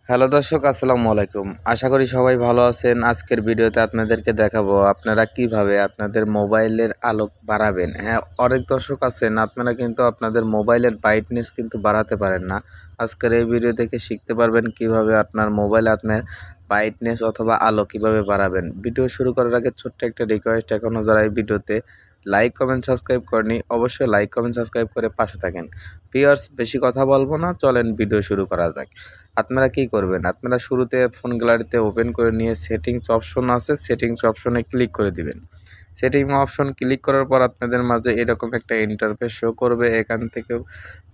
Hello দর্শক, আসসালামু আলাইকুম। আশা করি সবাই ভালো আছেন। আজকের ভিডিওতে আপনাদেরকে দেখাবো আপনারা কিভাবে আপনাদের মোবাইলের আলো বাড়াবেন। হ্যাঁ, অনেক দর্শক আছেন আপনারা কিন্তু আপনাদের মোবাইলের ব্রাইটনেস কিন্তু বাড়াতে পারেন না। আজকের এই ভিডিও থেকে শিখতে পারবেন কিভাবে আপনার মোবাইলে আপনার ব্রাইটনেস অথবা আলো কিভাবে বাড়াবেন। ভিডিও শুরু করার আগে ছোট্ট একটা রিকোয়েস্ট, এখনও যারা এই ভিডিওতে লাইক কমেন্ট সাবস্ক্রাইব করেনি অবশ্যই লাইক কমেন্ট সাবস্ক্রাইব করে পাশে থাকেন। ভিউয়ার্স, বেশি কথা বলবো না, চলেন ভিডিও শুরু করা যাক। আপনারা কি করবেন, আপনারা শুরুতে ফোন গ্যালারিতে ওপেন করে নিয়ে সেটিংস অপশন আছে, সেটিংস অপশনে ক্লিক করে দিবেন। সেটিংস অপশন ক্লিক করার পর আপনাদের মাঝে এরকম একটা ইন্টারফেস শো করবে। এখান থেকে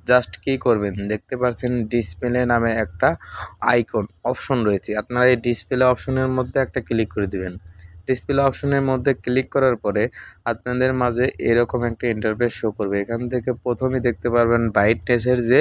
জাস্ট কি করবেন, দেখতে পাচ্ছেন ডিসপ্লে নামে একটা আইকন অপশন রয়েছে। আপনারা এই ডিসপ্লে অপশনের মধ্যে একটা ক্লিক করে দিবেন। ডিসপ্লে অপশনের মধ্যে ক্লিক করার পরে আপনাদের মাঝে এরকম একটা ইন্টারফেস শো করবে। এখান থেকে প্রথমেই দেখতে পারবেন ব্রাইটনেসের যে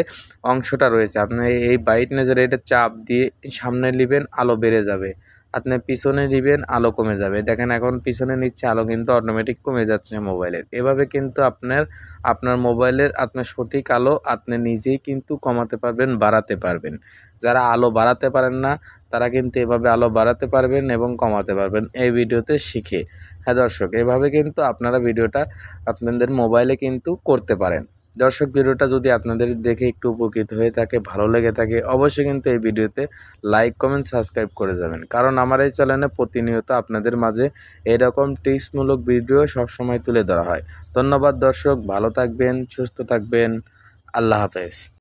অংশটা রয়েছে, আপনি এই ব্রাইটনেসের এটা চাপ দিয়ে সামনে নেবেন, আলো বেড়ে যাবে। আপনি পিছনে নেবেন, আলো কমে যাবে। দেখেন এখন পিছনে নিচ্ছে, আলো কিন্তু অটোমেটিক কমে যাচ্ছে মোবাইলের। এভাবে কিন্তু আপনার মোবাইলের আপনার সঠিক আলো আপনি নিজেই কিন্তু কমাতে পারবেন, বাড়াতে পারবেন। যারা আলো বাড়াতে পারেন না তারা কিন্তু এভাবে আলো বাড়াতে পারবেন এবং কমাতে পারবেন এই ভিডিওতে শিখে। হ্যাঁ দর্শক, এভাবে কিন্তু আপনারা ভিডিওটা আপনাদের মোবাইলে কিন্তু করতে পারেন। দর্শক, ভিডিওটা যদি আপনাদের দেখে একটু উপকৃত হয়ে থাকে, ভালো লেগে থাকে, অবশ্যই কিন্তু এই ভিডিওতে লাইক কমেন্ট সাবস্ক্রাইব করে যাবেন। কারণ আমার এই চ্যানেলে প্রতিনিয়ত আপনাদের মাঝে এরকম টিপসমূলক ভিডিও সবসময় তুলে ধরা হয়। ধন্যবাদ দর্শক, ভালো থাকবেন, সুস্থ থাকবেন, আল্লাহ হাফেজ।